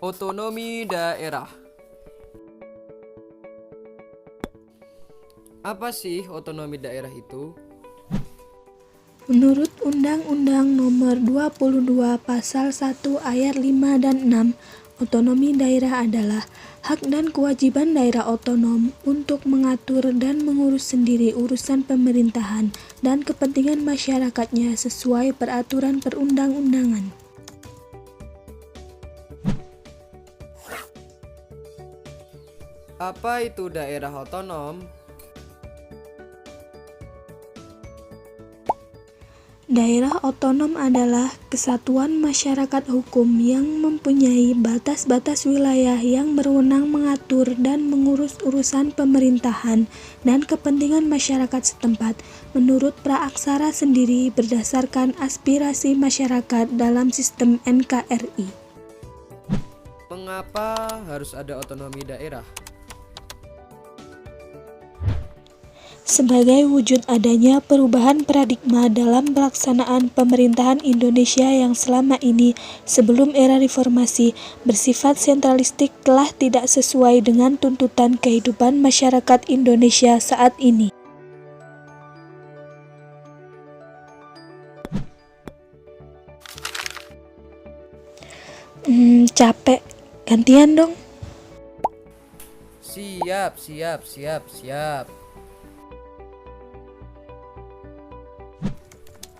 Otonomi daerah. Apa sih otonomi daerah itu? Menurut Undang-Undang Nomor 22 Pasal 1 Ayat 5 dan 6, otonomi daerah adalah hak dan kewajiban daerah otonom untuk mengatur dan mengurus sendiri urusan pemerintahan dan kepentingan masyarakatnya sesuai peraturan perundang-undangan. Apa itu daerah otonom? Daerah otonom adalah kesatuan masyarakat hukum yang mempunyai batas-batas wilayah yang berwenang mengatur dan mengurus urusan pemerintahan dan kepentingan masyarakat setempat menurut praaksara sendiri berdasarkan aspirasi masyarakat dalam sistem NKRI. Mengapa harus ada otonomi daerah? Sebagai wujud adanya perubahan paradigma dalam pelaksanaan pemerintahan Indonesia yang selama ini sebelum era reformasi bersifat sentralistik telah tidak sesuai dengan tuntutan kehidupan masyarakat Indonesia saat ini. Capek. Gantian dong. Siap.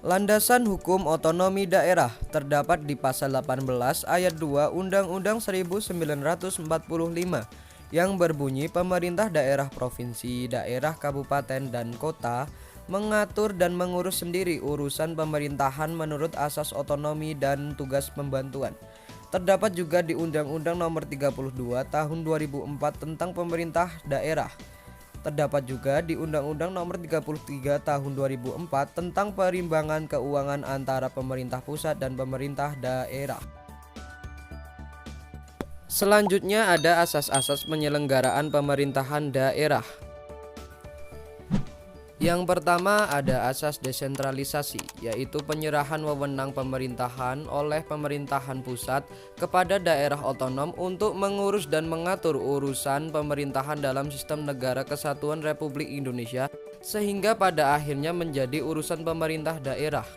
Landasan hukum otonomi daerah terdapat di pasal 18 ayat 2 Undang-Undang 1945 yang berbunyi pemerintah daerah provinsi, daerah kabupaten dan kota mengatur dan mengurus sendiri urusan pemerintahan menurut asas otonomi dan tugas pembantuan. Terdapat juga di Undang-Undang Nomor 32 Tahun 2004 tentang pemerintah daerah. Terdapat juga di Undang-Undang Nomor 33 Tahun 2004 tentang perimbangan keuangan antara pemerintah pusat dan pemerintah daerah. Selanjutnya ada asas-asas penyelenggaraan pemerintahan daerah. Yang pertama ada asas desentralisasi, yaitu penyerahan wewenang pemerintahan oleh pemerintahan pusat kepada daerah otonom untuk mengurus dan mengatur urusan pemerintahan dalam sistem negara kesatuan Republik Indonesia sehingga pada akhirnya menjadi urusan pemerintah daerah.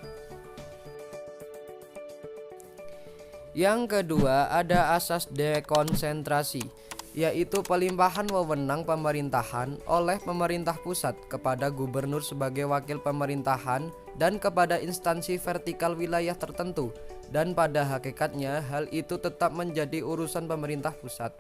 Yang kedua ada asas dekonsentrasi, yaitu pelimpahan wewenang pemerintahan oleh pemerintah pusat kepada gubernur sebagai wakil pemerintahan dan kepada instansi vertikal wilayah tertentu, dan pada hakikatnya hal itu tetap menjadi urusan pemerintah pusat.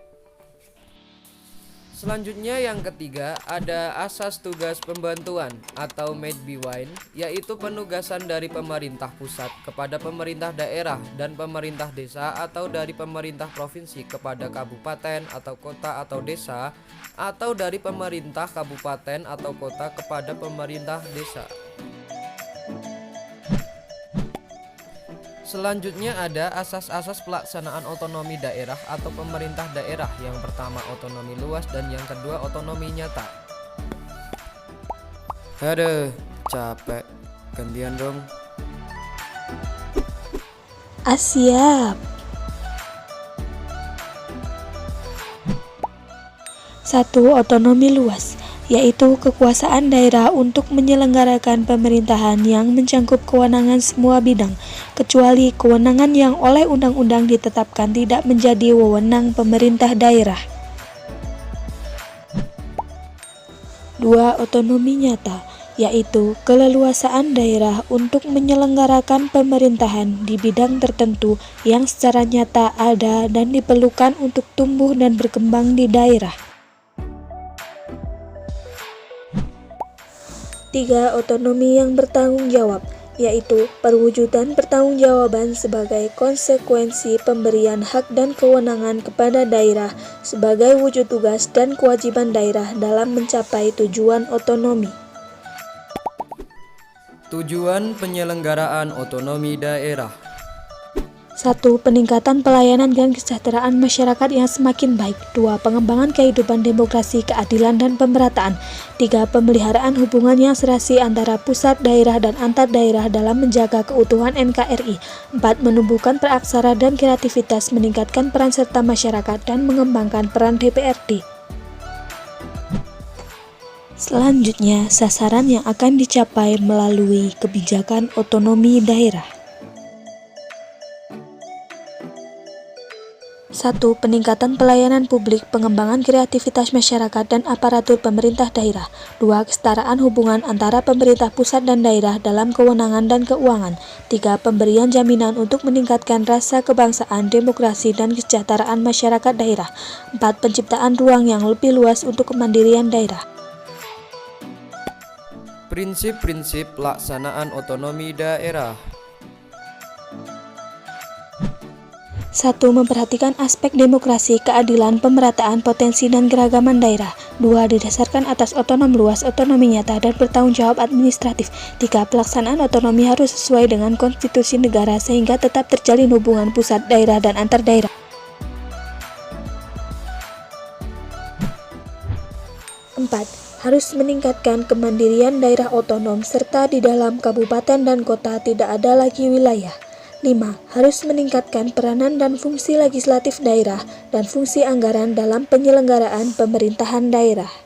Selanjutnya yang ketiga ada asas tugas pembantuan atau made by, yaitu penugasan dari pemerintah pusat kepada pemerintah daerah dan pemerintah desa atau dari pemerintah provinsi kepada kabupaten atau kota atau desa atau dari pemerintah kabupaten atau kota kepada pemerintah desa. Selanjutnya ada asas-asas pelaksanaan otonomi daerah atau pemerintah daerah. Yang pertama otonomi luas dan yang kedua otonomi nyata. Capek. Gantian dong. Siap. 1. Otonomi luas, yaitu kekuasaan daerah untuk menyelenggarakan pemerintahan yang mencakup kewenangan semua bidang, kecuali kewenangan yang oleh undang-undang ditetapkan tidak menjadi wewenang pemerintah daerah. 2. Otonomi nyata, yaitu keleluasaan daerah untuk menyelenggarakan pemerintahan di bidang tertentu yang secara nyata ada dan diperlukan untuk tumbuh dan berkembang di daerah. 3. Otonomi yang bertanggung jawab, yaitu perwujudan pertanggungjawaban sebagai konsekuensi pemberian hak dan kewenangan kepada daerah sebagai wujud tugas dan kewajiban daerah dalam mencapai tujuan otonomi. Tujuan penyelenggaraan otonomi daerah. 1. Peningkatan pelayanan dan kesejahteraan masyarakat yang semakin baik. 2. Pengembangan kehidupan demokrasi, keadilan, dan pemerataan. 3. Pemeliharaan hubungan yang serasi antara pusat, daerah, dan antar daerah dalam menjaga keutuhan NKRI. 4. Menumbuhkan peraksara dan kreativitas, meningkatkan peran serta masyarakat, dan mengembangkan peran DPRD. Selanjutnya, sasaran yang akan dicapai melalui kebijakan otonomi daerah. 1. Peningkatan pelayanan publik, pengembangan kreativitas masyarakat dan aparatur pemerintah daerah. 2. Kesetaraan hubungan antara pemerintah pusat dan daerah dalam kewenangan dan keuangan. 3. Pemberian jaminan untuk meningkatkan rasa kebangsaan, demokrasi, dan kesejahteraan masyarakat daerah. 4. Penciptaan ruang yang lebih luas untuk kemandirian daerah. Prinsip-prinsip pelaksanaan otonomi daerah. 1. Memperhatikan aspek demokrasi, keadilan, pemerataan, potensi, dan keragaman daerah. 2. Didasarkan atas otonom luas, otonomi nyata, dan bertanggung jawab administratif. 3. Pelaksanaan otonomi harus sesuai dengan konstitusi negara sehingga tetap terjalin hubungan pusat, daerah, dan antar daerah. 4. Harus meningkatkan kemandirian daerah otonom serta di dalam kabupaten dan kota tidak ada lagi wilayah. 5. Harus meningkatkan peranan dan fungsi legislatif daerah dan fungsi anggaran dalam penyelenggaraan pemerintahan daerah.